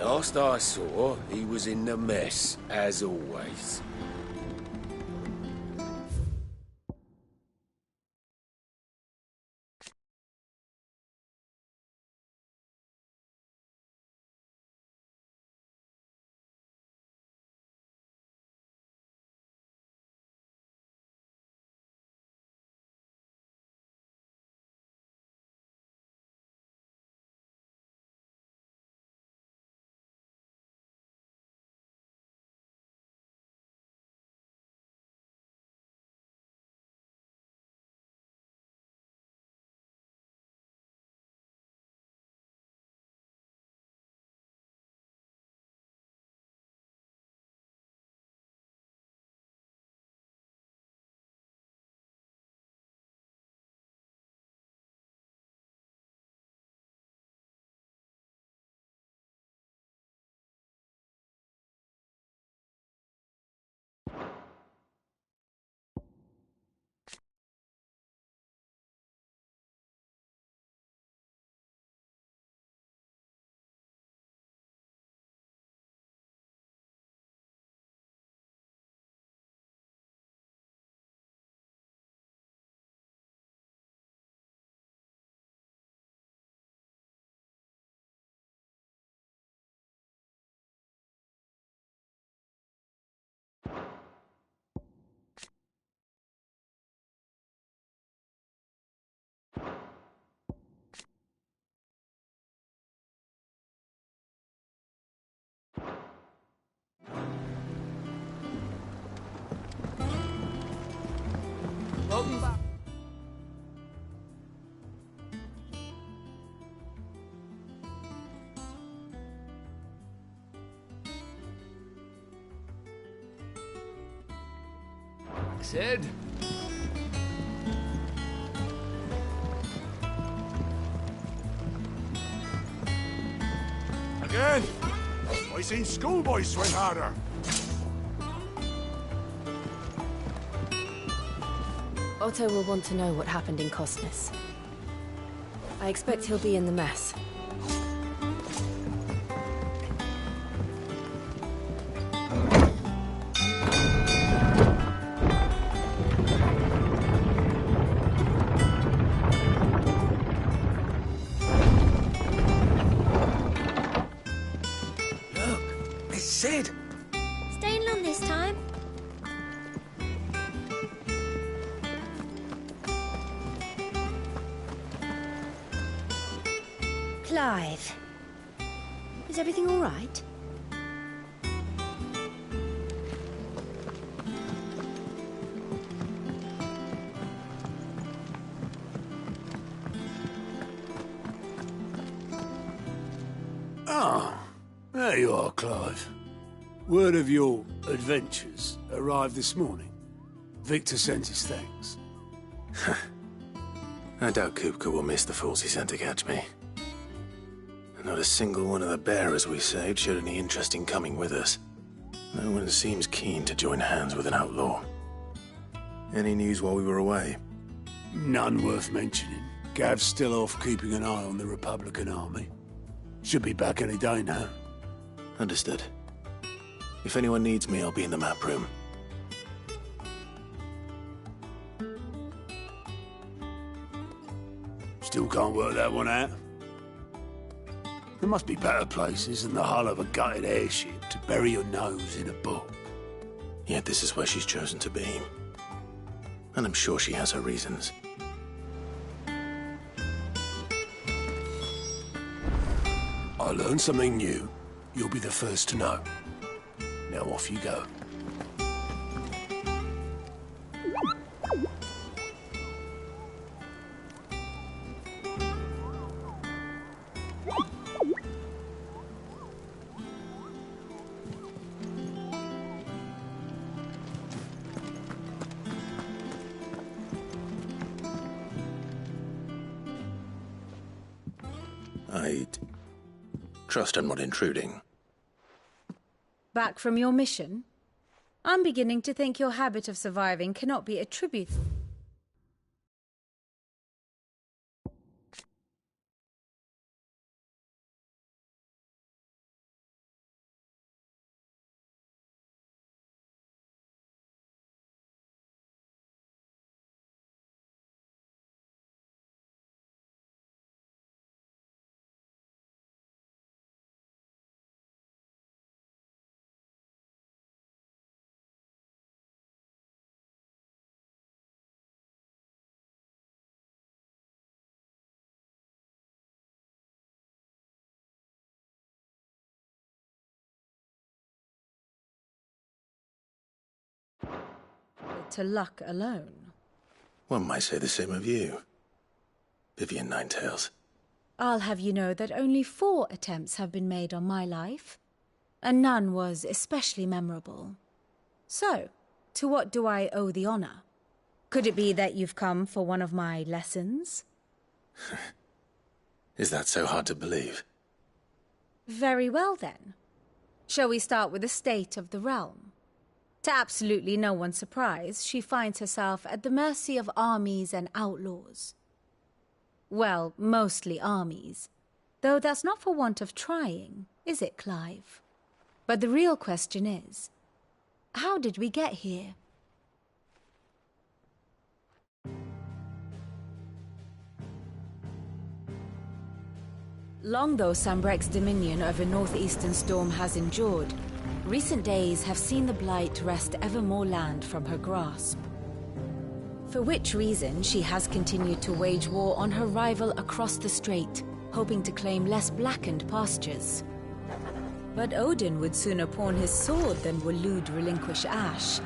Last I saw, he was in the mess, as always. Welcome back. Sid? Again? I seen schoolboys sweat harder. Otto will want to know what happened in Costness. I expect he'll be in the mess. Look, it's Sid. Staying long this time? Clive. Is everything all right? Ah, there you are, Clive. Word of your adventures arrived this morning. Victor sent his thanks. I doubt Kupka will miss the fools he sent to catch me. Not a single one of the bearers we saved showed any interest in coming with us. No one seems keen to join hands with an outlaw. Any news while we were away? None worth mentioning. Gav's still off keeping an eye on the Republican army. Should be back any day now. Understood. If anyone needs me, I'll be in the map room. Still can't work that one out. There must be better places than the hull of a gutted airship to bury your nose in a book. Yet this is where she's chosen to be. And I'm sure she has her reasons. I learned something new. You'll be the first to know. Now off you go. I'd trust I'm not intruding. Back from your mission? I'm beginning to think your habit of surviving cannot be attributed to luck alone. One might say the same of you, Vivian Ninetails. I'll have you know that only 4 attempts have been made on my life, and none was especially memorable. So, to what do I owe the honor? Could it be that you've come for one of my lessons? Is that so hard to believe? Very well, then. Shall we start with the state of the realm? To absolutely no one's surprise, she finds herself at the mercy of armies and outlaws. Well, mostly armies. Though that's not for want of trying, is it, Clive? But the real question is, how did we get here? Long though Sambrek's dominion over northeastern Storm has endured, recent days have seen the Blight wrest ever more land from her grasp. For which reason she has continued to wage war on her rival across the strait, hoping to claim less blackened pastures. But Odin would sooner pawn his sword than Waloed relinquish Ash.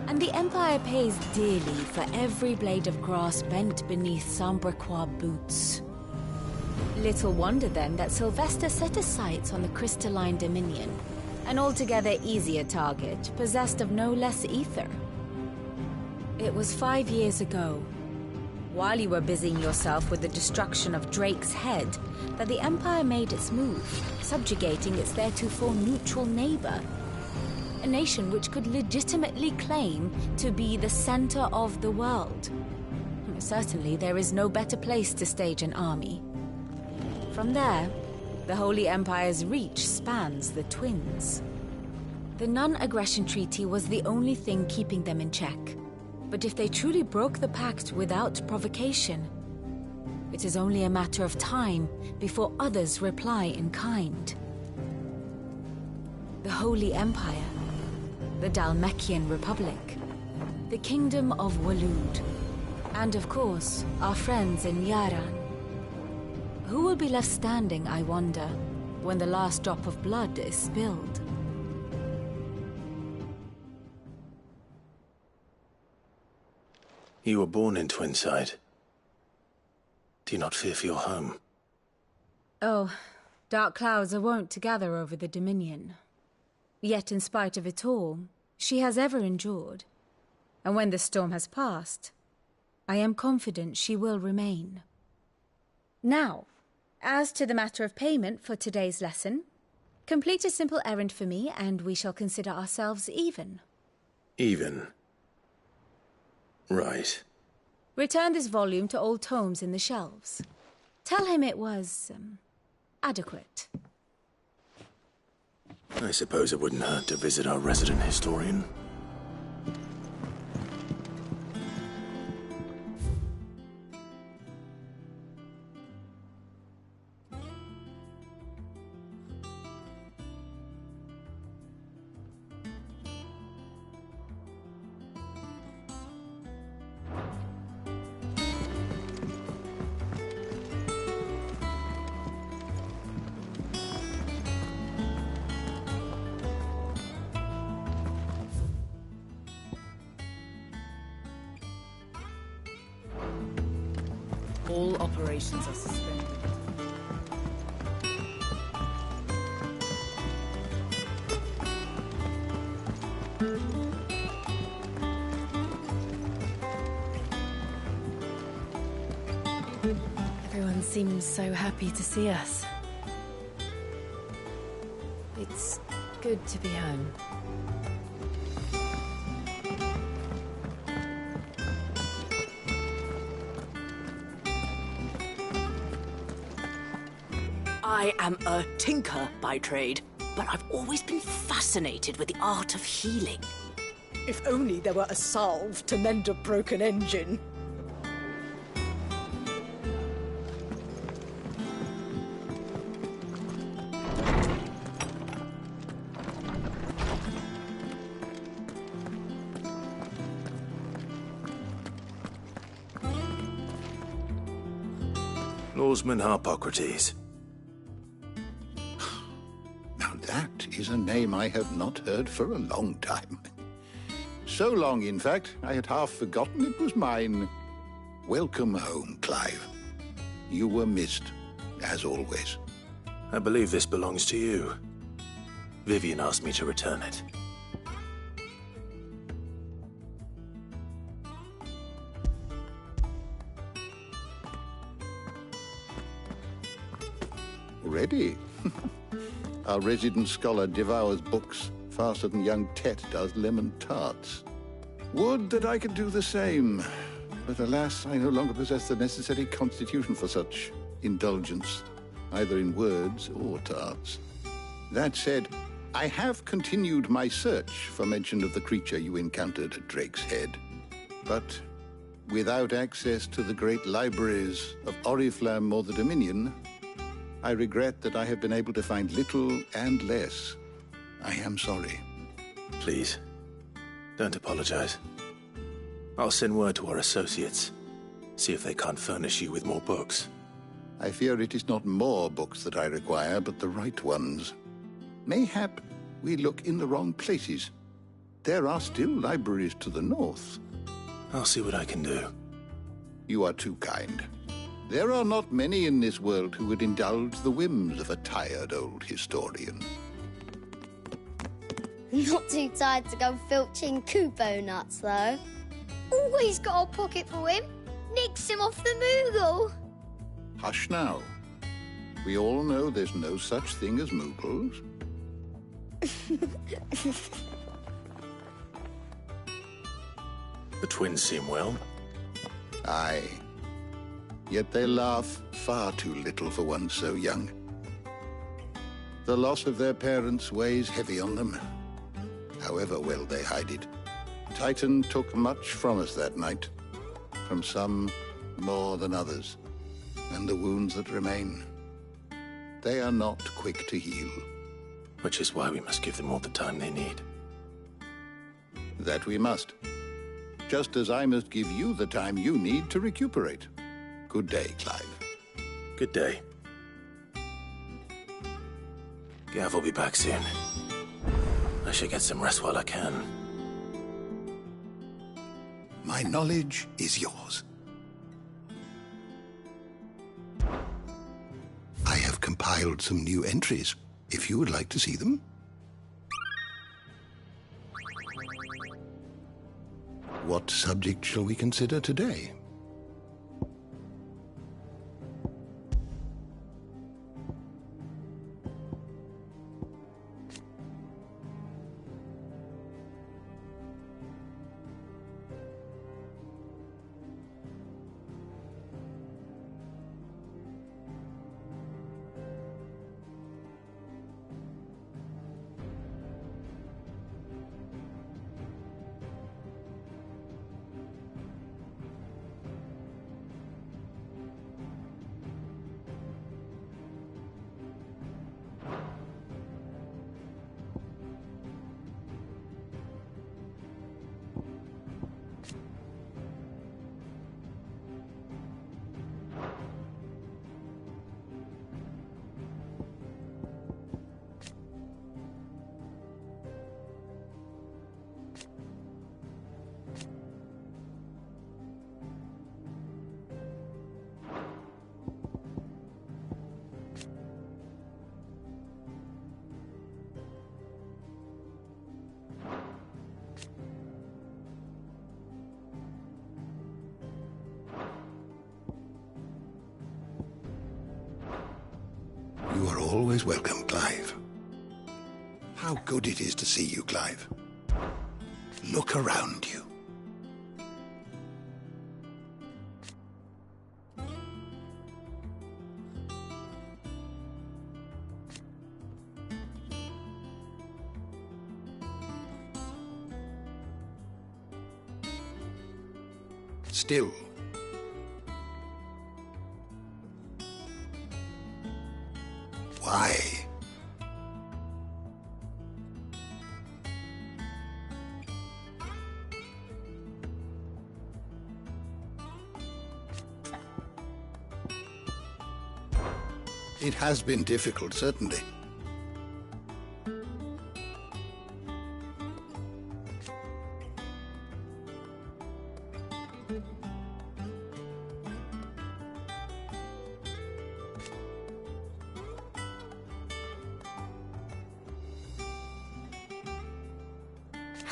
And the Empire pays dearly for every blade of grass bent beneath Sambrequois boots. Little wonder then that Sylvester set his sights on the crystalline dominion, an altogether easier target, possessed of no less ether. It was 5 years ago, while you were busying yourself with the destruction of Drake's head, that the Empire made its move, subjugating its theretofore neutral neighbor. A nation which could legitimately claim to be the center of the world. Certainly there is no better place to stage an army. From there, the Holy Empire's reach spans the Twins. The non-aggression treaty was the only thing keeping them in check. But if they truly broke the pact without provocation, it is only a matter of time before others reply in kind. The Holy Empire, the Dhalmekian Republic, the Kingdom of Waloed, and of course, our friends in Yaran. Who will be left standing, I wonder, when the last drop of blood is spilled? You were born in Twinside. Do you not fear for your home? Oh, dark clouds are wont to gather over the Dominion. Yet in spite of it all, she has ever endured. And when the storm has passed, I am confident she will remain. Now, as to the matter of payment for today's lesson, complete a simple errand for me and we shall consider ourselves even. Even? Right. Return this volume to old tomes in the shelves. Tell him it was, adequate. I suppose it wouldn't hurt to visit our resident historian. All operations are suspended. Everyone seems so happy to see us. It's good to be home. I am a tinker by trade, but I've always been fascinated with the art of healing. If only there were a salve to mend a broken engine. Lawsman Harpocrates. Now that is a name I have not heard for a long time. So long, in fact, I had half forgotten it was mine. Welcome home, Clive. You were missed, as always. I believe this belongs to you. Vivian asked me to return it. Ready? Our resident scholar devours books faster than young Tet does lemon tarts. Would that I could do the same. But alas, I no longer possess the necessary constitution for such indulgence, either in words or tarts. That said, I have continued my search for mention of the creature you encountered at Drake's Head. But without access to the great libraries of Oriflamme or the Dominion, I regret that I have been able to find little and less. I am sorry. Please, don't apologize. I'll send word to our associates. See if they can't furnish you with more books. I fear it is not more books that I require, but the right ones. Mayhap we look in the wrong places. There are still libraries to the north. I'll see what I can do. You are too kind. There are not many in this world who would indulge the whims of a tired old historian. Not too tired to go filching Kupo nuts, though. Always got a pocket for him. Nicks him off the Moogle. Hush now. We all know there's no such thing as Moogles. The twins seem well. Aye. Yet they laugh far too little for one so young. The loss of their parents weighs heavy on them, however well they hide it. Titan took much from us that night, from some more than others, and the wounds that remain, they are not quick to heal. Which is why we must give them all the time they need. That we must. Just as I must give you the time you need to recuperate. Good day, Clive. Good day. Gav will be back soon. I should get some rest while I can. My knowledge is yours. I have compiled some new entries, if you would like to see them. What subject shall we consider today? You are always welcome, Clive. How good it is to see you, Clive. Look around you. Still. Why? It has been difficult, certainly.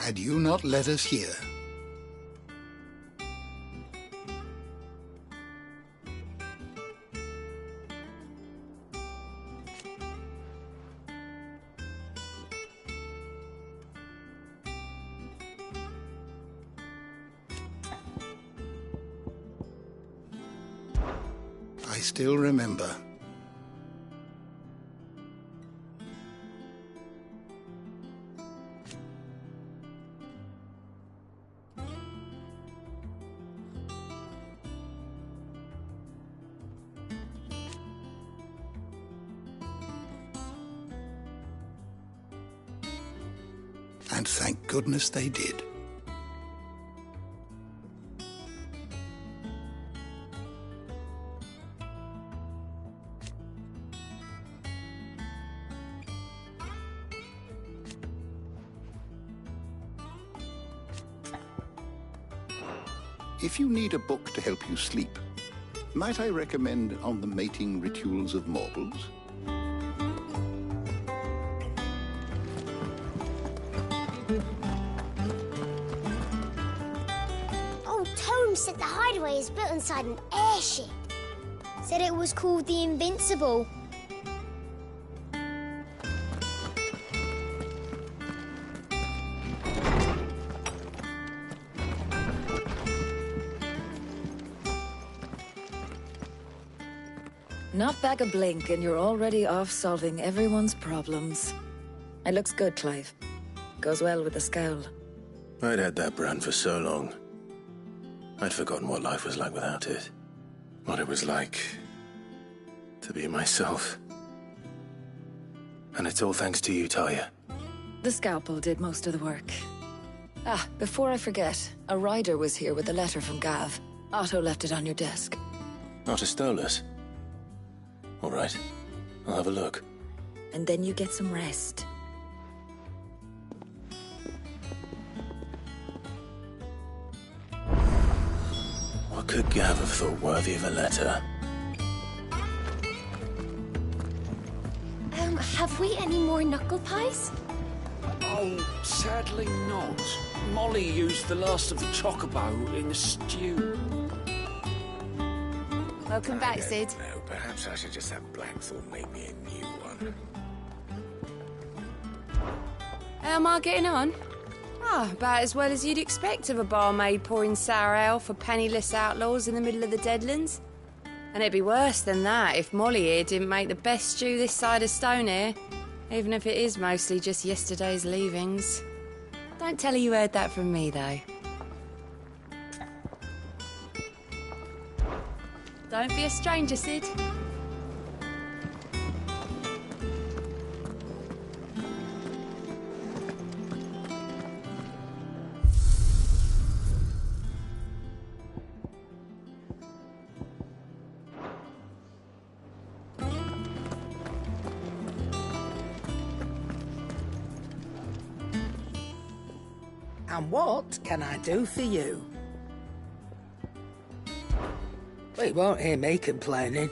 had you not led us here. I still remember. And thank goodness they did. If you need a book to help you sleep, might I recommend On the Mating Rituals of Mortals? Old Tome said the hideaway is built inside an airship. Said it was called the Invincible. Not back a blink and you're already off solving everyone's problems. It looks good, Clive. Goes well with the scowl. I'd had that brand for so long. I'd forgotten what life was like without it. What it was like to be myself. And it's all thanks to you, Talia. The scalpel did most of the work. Ah, before I forget, a rider was here with a letter from Gav. Otto left it on your desk. Otto stole us. All right, I'll have a look. And then you get some rest. What could Gav have thought worthy of a letter? Have we any more knuckle pies? Oh, sadly not. Molly used the last of the chocobo in the stew. Welcome back, Sid. No, perhaps I should just have Blackthorn make me a new one. How am I getting on? Ah, about as well as you'd expect of a barmaid pouring sour ale for penniless outlaws in the middle of the Deadlands. And it'd be worse than that if Molly here didn't make the best stew this side of Stonehair, even if it is mostly just yesterday's leavings. Don't tell her you heard that from me, though. Don't be a stranger, Sid. And what can I do for you? Well, you won't hear me complaining.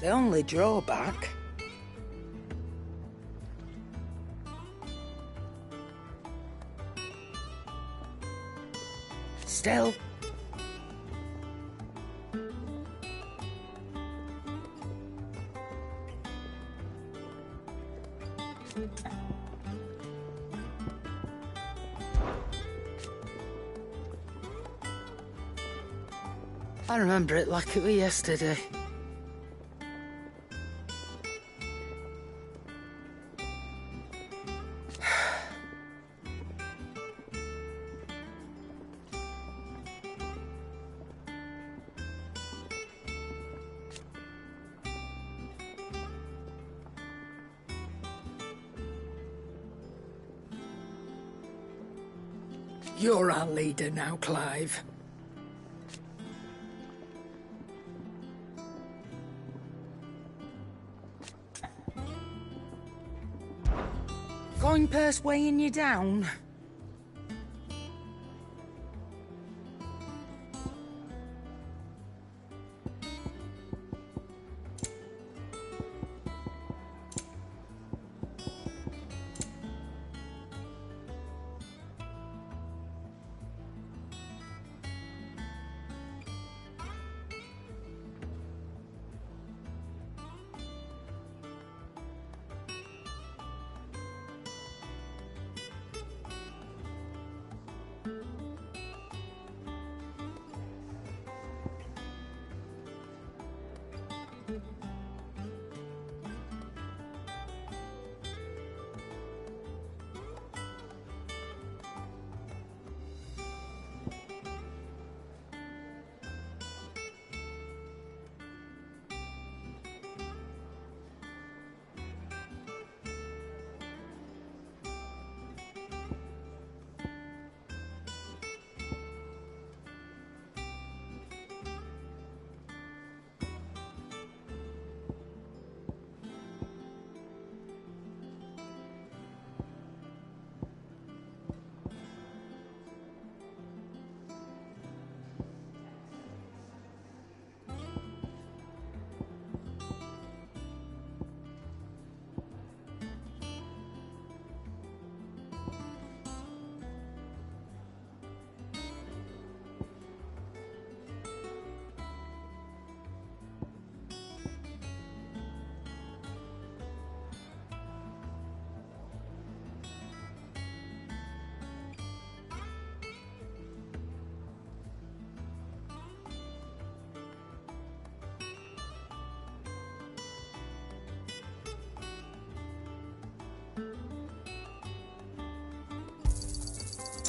The only drawback... Still... I remember it like it was yesterday. You're our leader now, Clive. Coin purse weighing you down?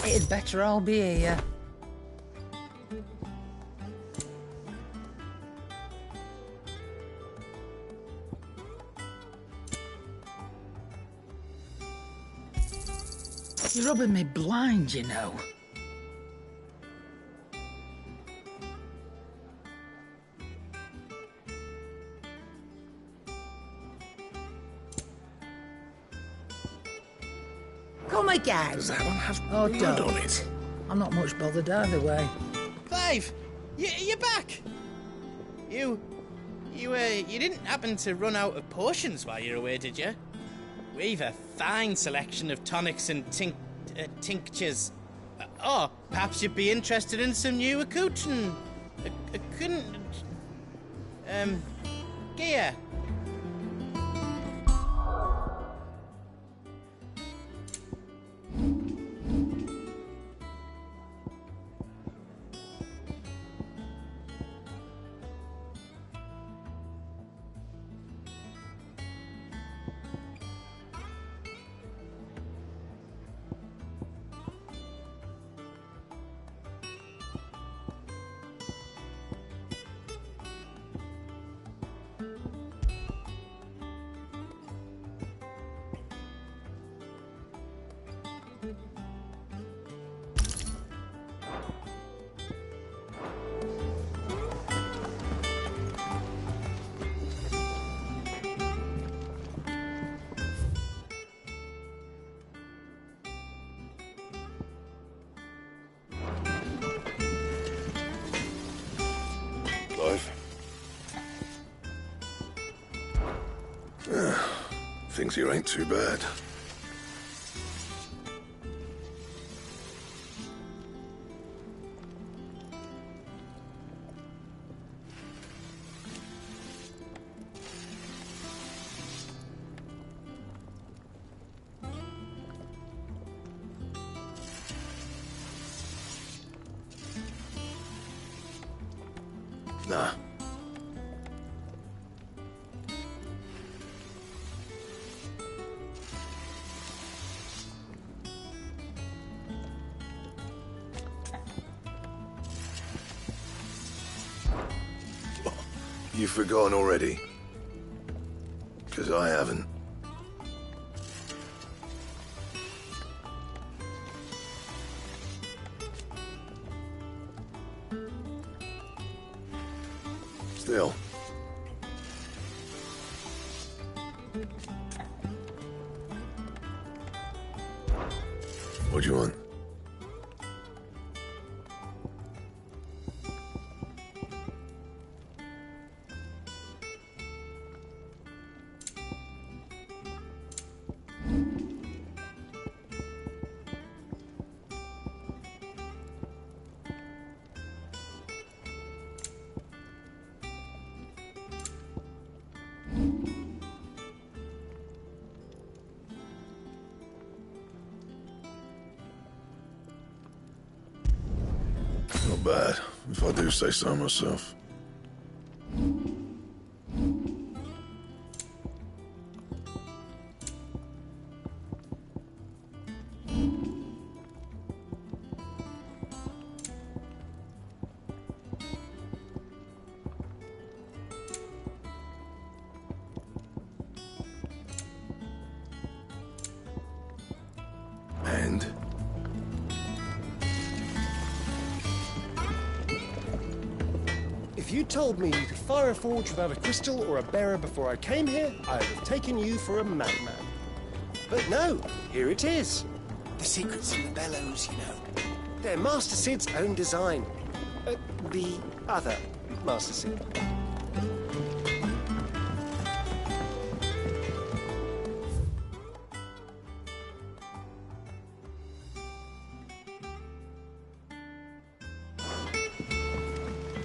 It'd better all be here. You're rubbing me blind, you know. Come again. Does that one have blood on don't. it? I'm not much bothered either way. Clive! You're back! You didn't happen to run out of potions while you're away, did you? We've a fine selection of tonics and tinctures. Or perhaps you'd be interested in some new accoutrement. Gear. Clive. Things here ain't too bad. Nah. You've forgotten already? 'Cause I haven't. Still. What do you want? Not bad, if I do say so myself. And? If you told me you could fire a forge without a crystal or a bearer before I came here, I would have taken you for a madman. But no, here it is. The secret's in the bellows, you know. They're Master Sid's own design. The other Master Sid.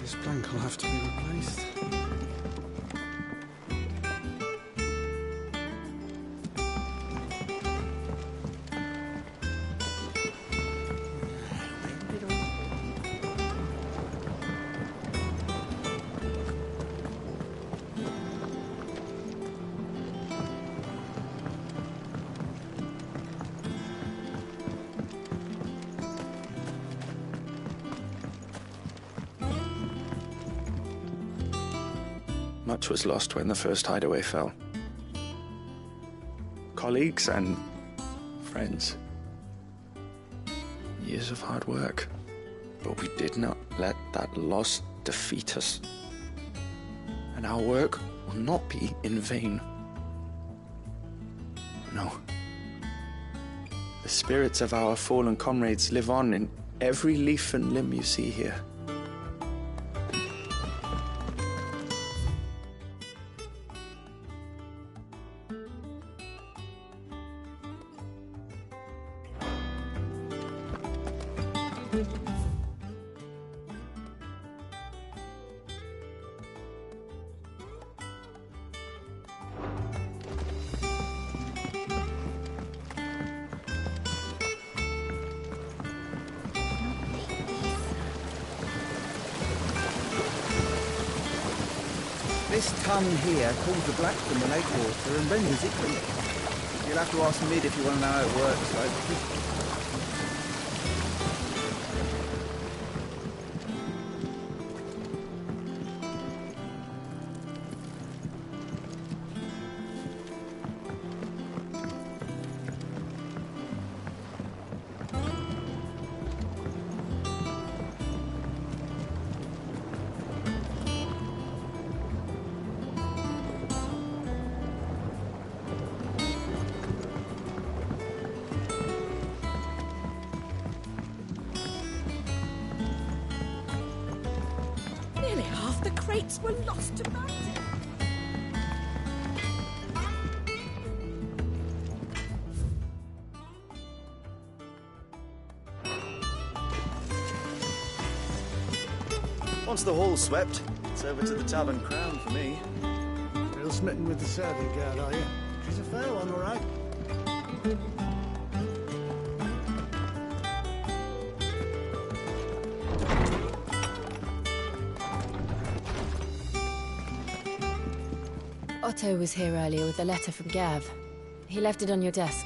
This plank will have to be replaced. Much was lost when the first hideaway fell. Colleagues and friends. Years of hard work. But we did not let that loss defeat us. And our work will not be in vain. No. The spirits of our fallen comrades live on in every leaf and limb you see here. This tun here cools the black from the lake water and renders it clear. You'll have to ask Mid if you want to know how it works, though. Nearly half the crates were lost to mountain. Once the hall's swept, it's over to the Tavern Crown for me. Real smitten with the serving girl, are you? She's a fair one, all right. Otto was here earlier with a letter from Gav. He left it on your desk.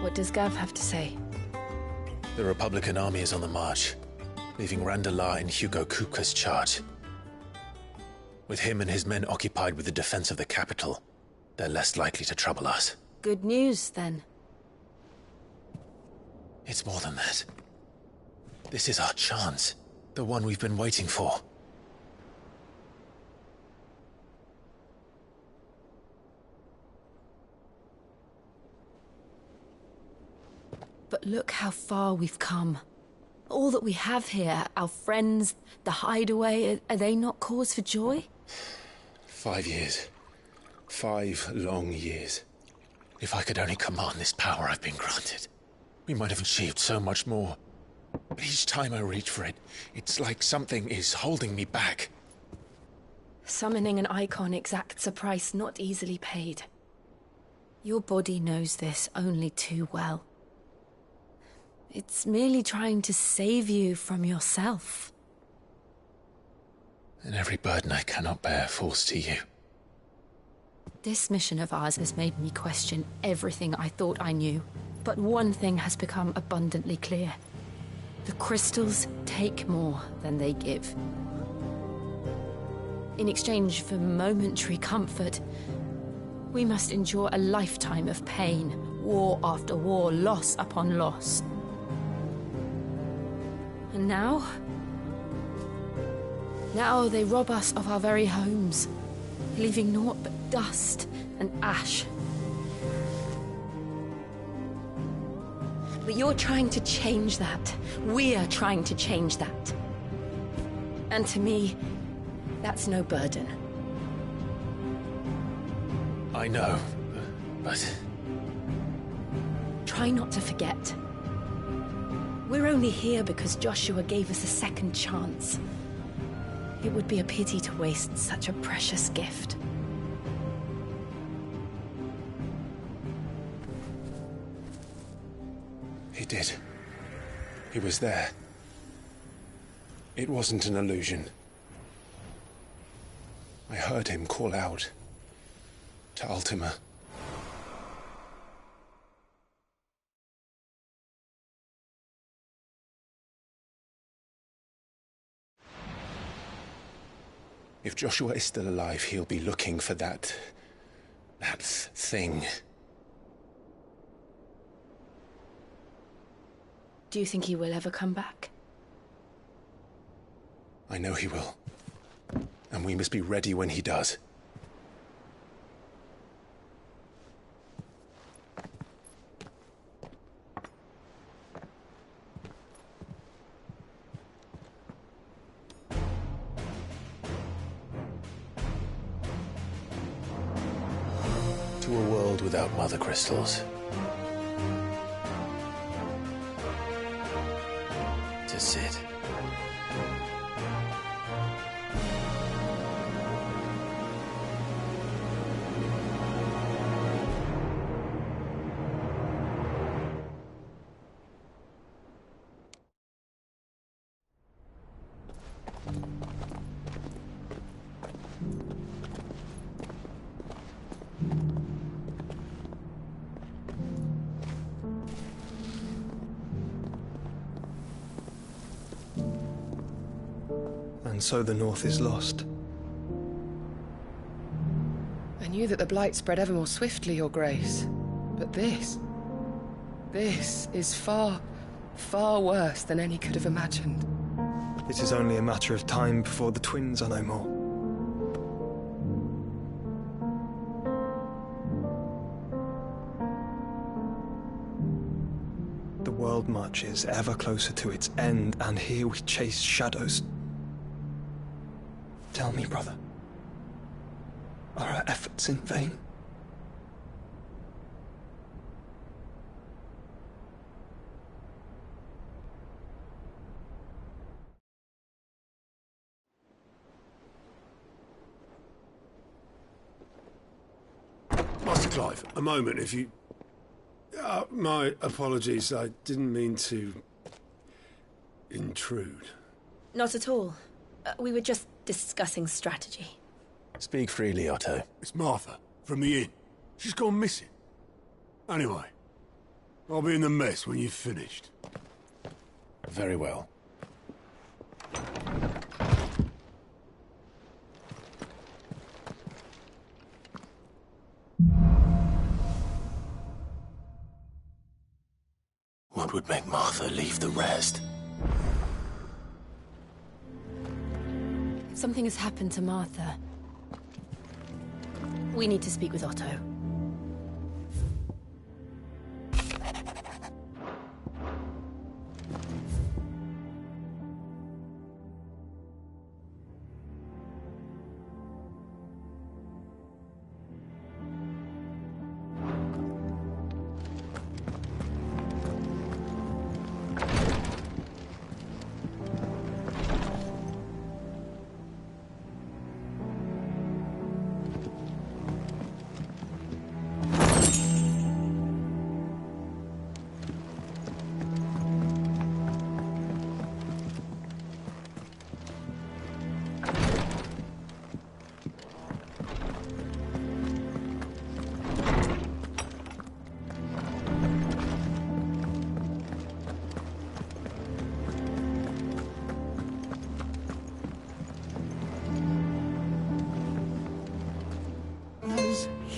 What does Gav have to say? The Republican army is on the march, leaving Randalar in Hugo Kupka's charge. With him and his men occupied with the defense of the capital, they're less likely to trouble us. Good news, then. It's more than that. This is our chance. The one we've been waiting for. But look how far we've come. All that we have here, our friends, the hideaway, are they not cause for joy? 5 years. 5 long years. If I could only command this power I've been granted, we might have achieved so much more. But each time I reach for it, it's like something is holding me back. Summoning an icon exacts a price not easily paid. Your body knows this only too well. It's merely trying to save you from yourself. and every burden I cannot bear falls to you. This mission of ours has made me question everything I thought I knew. But one thing has become abundantly clear. The crystals take more than they give. In exchange for momentary comfort, we must endure a lifetime of pain, war after war, loss upon loss. And now they rob us of our very homes, leaving naught but dust and ash. But you're trying to change that. We're trying to change that. And to me, that's no burden. I know, but... Try not to forget. We're only here because Joshua gave us a second chance. It would be a pity to waste such a precious gift. He did. He was there. It wasn't an illusion. I heard him call out to Ultima. If Joshua is still alive, he'll be looking for that thing. Do you think he will ever come back? I know he will. And we must be ready when he does. To a world without mother crystals. To Sid. And so the North is lost. I knew that the Blight spread ever more swiftly, Your Grace. But this is far, far worse than any could have imagined. It is only a matter of time before the twins are no more. The world marches ever closer to its end, and here we chase shadows. Tell me, brother, are our efforts in vain? Master Clive, a moment, if you... my apologies, I didn't mean to... intrude. Not at all. We were just discussing strategy. Speak freely, Otto. It's Martha, from the inn. She's gone missing. Anyway, I'll be in the mess when you've finished. Very well. What would make Martha leave the rest? Something has happened to Martha. We need to speak with Otto.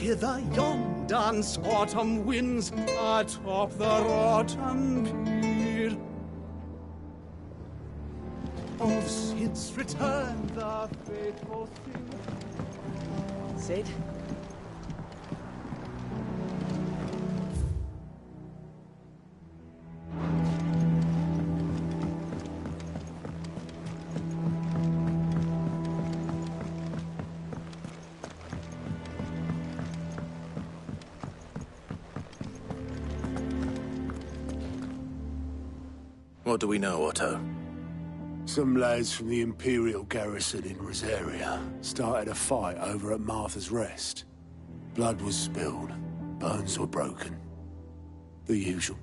hither yon dance autumn winds atop the rotten pier. Of Sid's return, the faithful thing. Sid? What do we know, Otto? Some lads from the Imperial garrison in Rosaria started a fight over at Martha's Rest. Blood was spilled, bones were broken. The usual.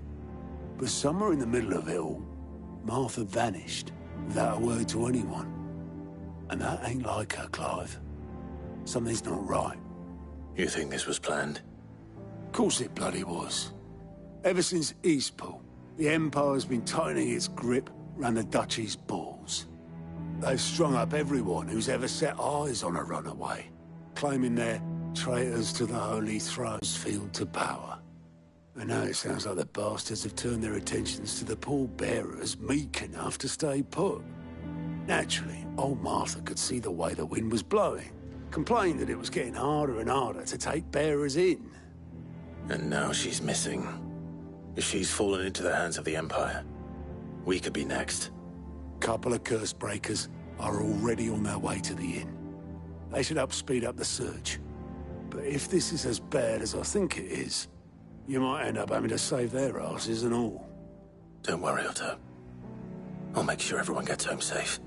But somewhere in the middle of it all, Martha vanished without a word to anyone. And that ain't like her, Clive. Something's not right. You think this was planned? Of course it bloody was. Ever since Eastpool, the Empire's been tightening its grip round the Duchy's balls. They've strung up everyone who's ever set eyes on a runaway, claiming they're traitors to the Holy Throne's field to power. And now it sounds like the bastards have turned their attentions to the pallbearers meek enough to stay put. Naturally, old Martha could see the way the wind was blowing, complained that it was getting harder and harder to take bearers in. And now she's missing. If she's fallen into the hands of the Empire, we could be next. Couple of curse breakers are already on their way to the inn. They should help speed up the search. But if this is as bad as I think it is, you might end up having to save their asses and all. Don't worry, Otto. I'll make sure everyone gets home safe.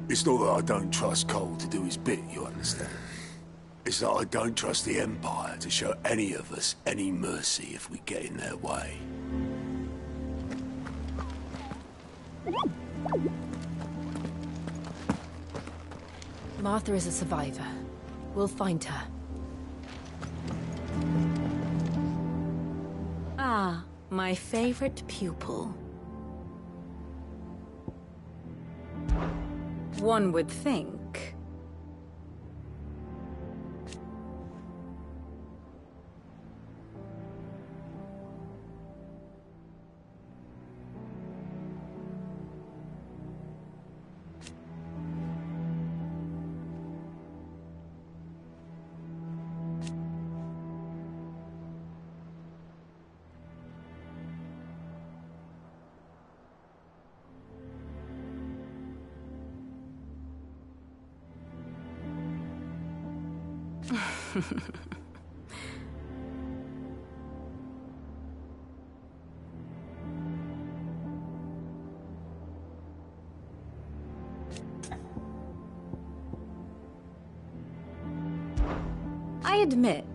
It's not that I don't trust Cole to do his bit, you understand? It's that I don't trust the Empire to show any of us any mercy if we get in their way. Martha is a survivor. We'll find her. Ah, my favorite pupil. One would think. I admit,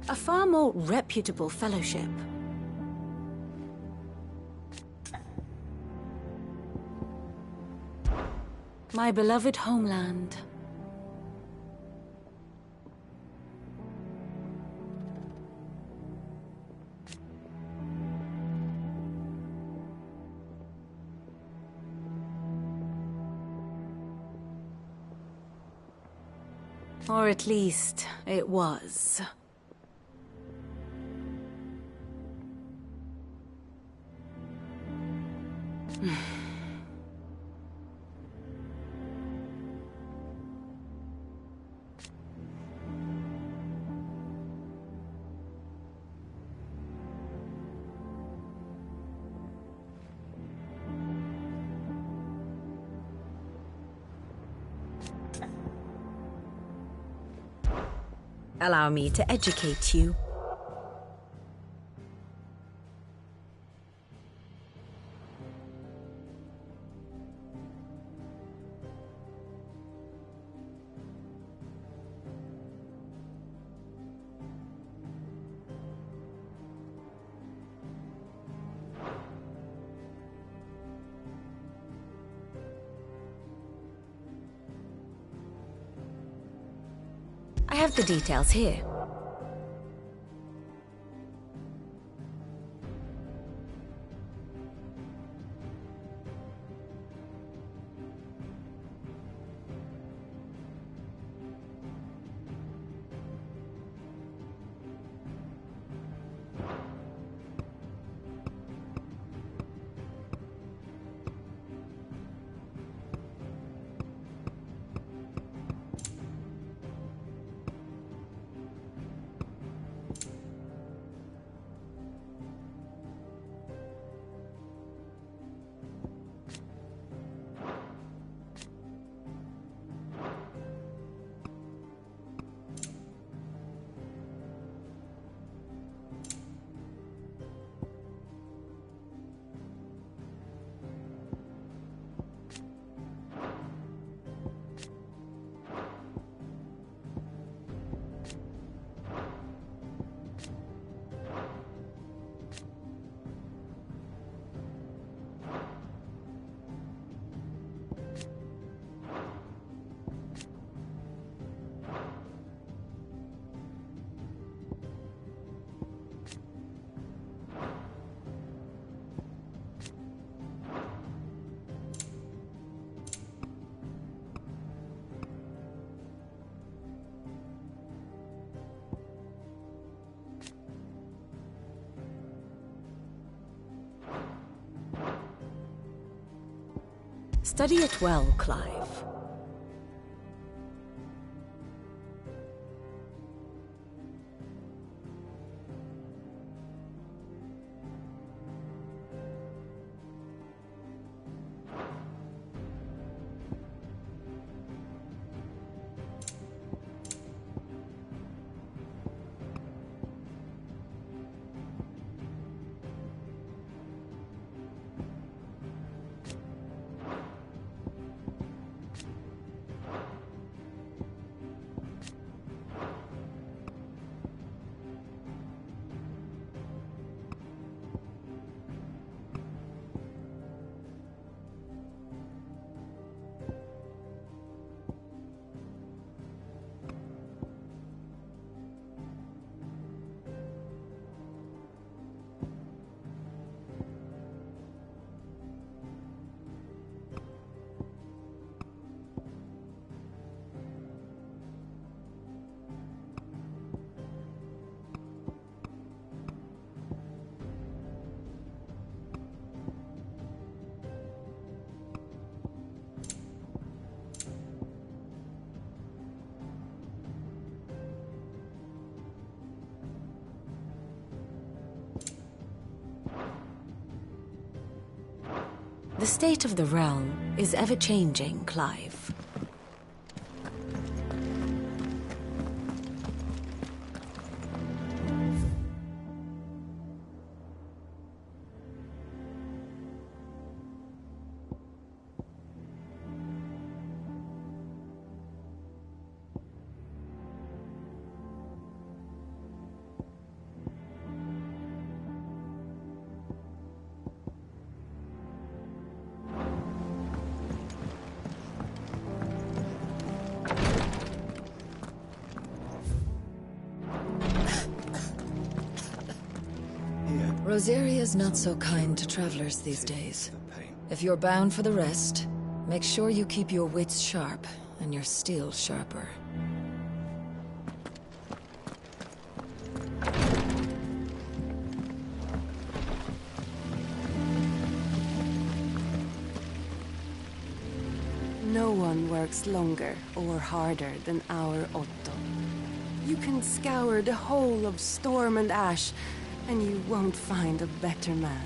a far more reputable fellowship. My beloved homeland. Or at least, it was. Allow me to educate you. I have the details here. Study it well, Clive. The state of the realm is ever-changing, Clive. Rosaria's not so kind to travelers these days. If you're bound for the rest, make sure you keep your wits sharp and your steel sharper. No one works longer or harder than our Otto. You can scour the whole of Storm and Ash, and you won't find a better man.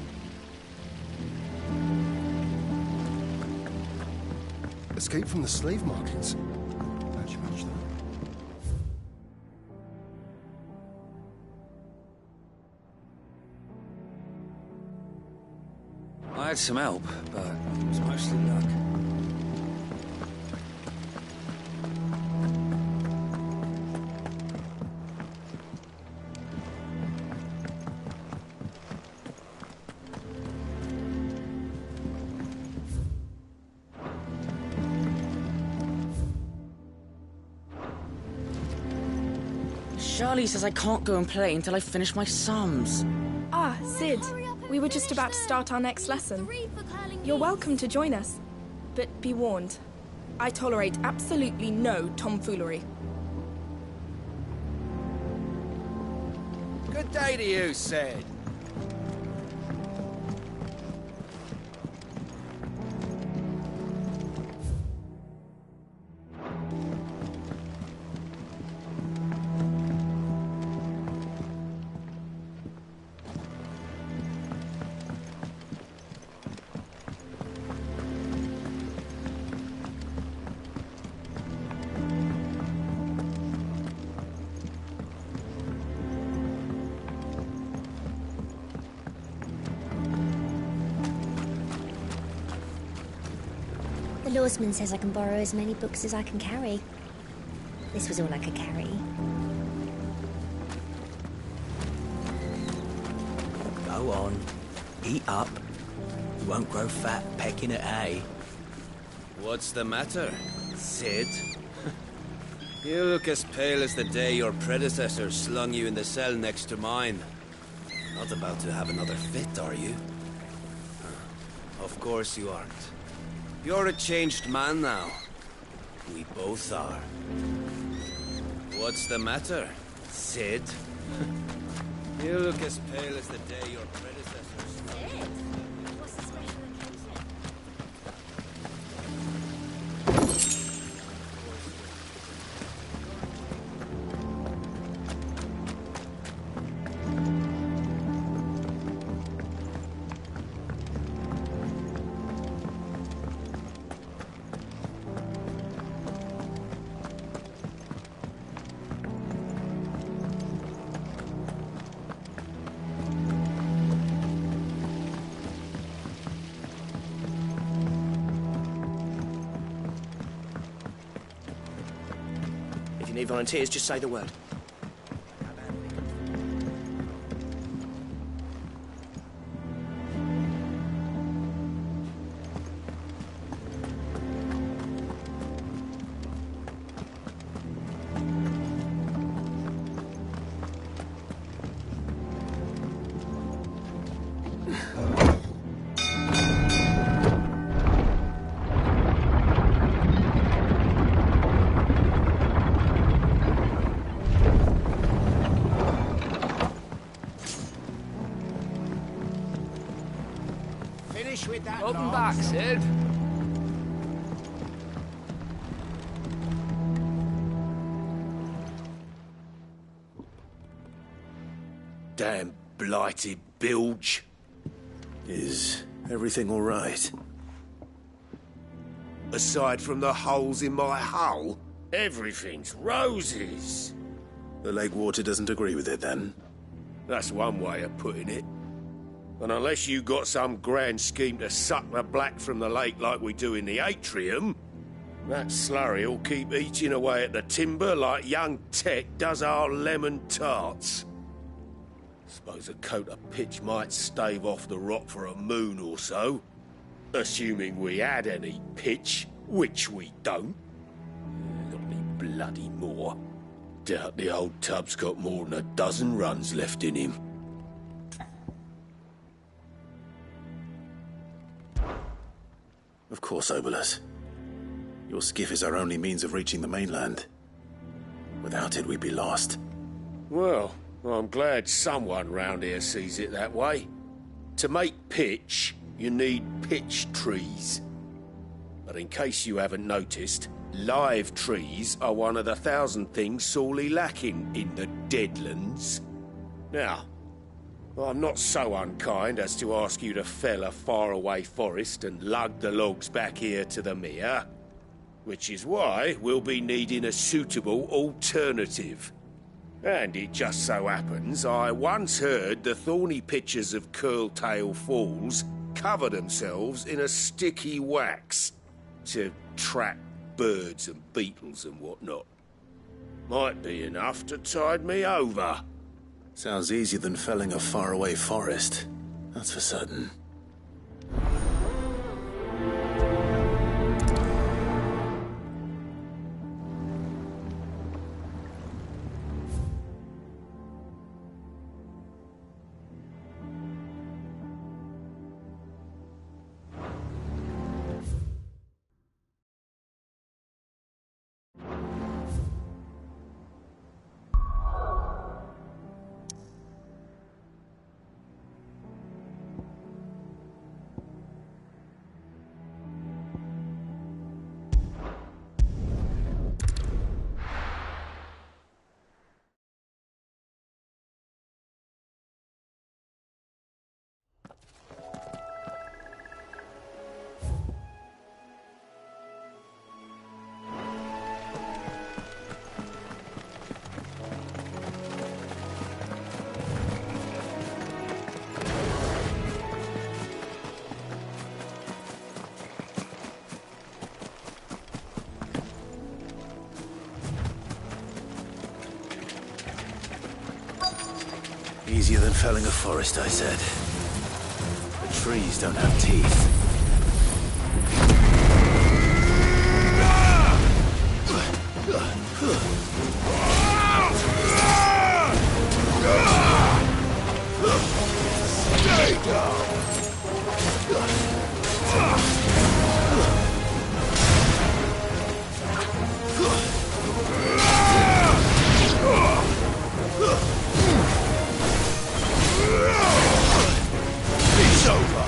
Escape from the slave markets. had some help, but it was mostly luck. Charlie says I can't go and play until I finish my sums. Ah, Sid. We were just about to start our next lesson. You're welcome to join us. But be warned, I tolerate absolutely no tomfoolery. Good day to you, Sid. The lawsman says I can borrow as many books as I can carry. This was all I could carry. Go on. Eat up. You won't grow fat pecking at hay. What's the matter, Sid? You look as pale as the day your predecessor slung you in the cell next to mine. Not about to have another fit, are you? Of course you aren't. You're a changed man now. We both are. What's the matter, Sid? You look as pale as the day your predecessor slung you. Sid? What's the special occasion? If you need volunteers, just say the word. With that Welcome back, Sid. Damn blighted bilge. Is everything all right? Aside from the holes in my hull, everything's roses. The lake water doesn't agree with it, then? That's one way of putting it. And unless you got some grand scheme to suck the black from the lake like we do in the atrium, that slurry'll keep eating away at the timber like young Tech does our lemon tarts. Suppose a coat of pitch might stave off the rot for a moon or so. Assuming we had any pitch, which we don't. Not any bloody more. Doubt the old tub's got more than a dozen runs left in him. Of course, Obolus. Your skiff is our only means of reaching the mainland. Without it, we'd be lost. Well, I'm glad someone round here sees it that way. To make pitch, you need pitch trees. But in case you haven't noticed, live trees are one of the 1,000 things sorely lacking in the Deadlands. Now, I'm not so unkind as to ask you to fell a faraway forest and lug the logs back here to the mere, which is why we'll be needing a suitable alternative. And it just so happens I once heard the thorny pitchers of Curltail Falls cover themselves in a sticky wax to trap birds and beetles and whatnot. Might be enough to tide me over. Sounds easier than felling a faraway forest. That's for certain. Easier than felling a forest, I said. The trees don't have teeth. Stay down! It's over!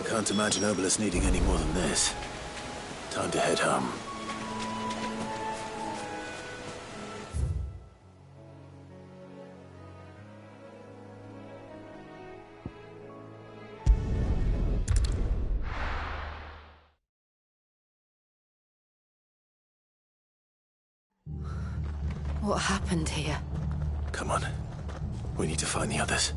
Can't imagine Obelisk needing any more than this. Time to head home. What happened here? Come on. We need to find the others.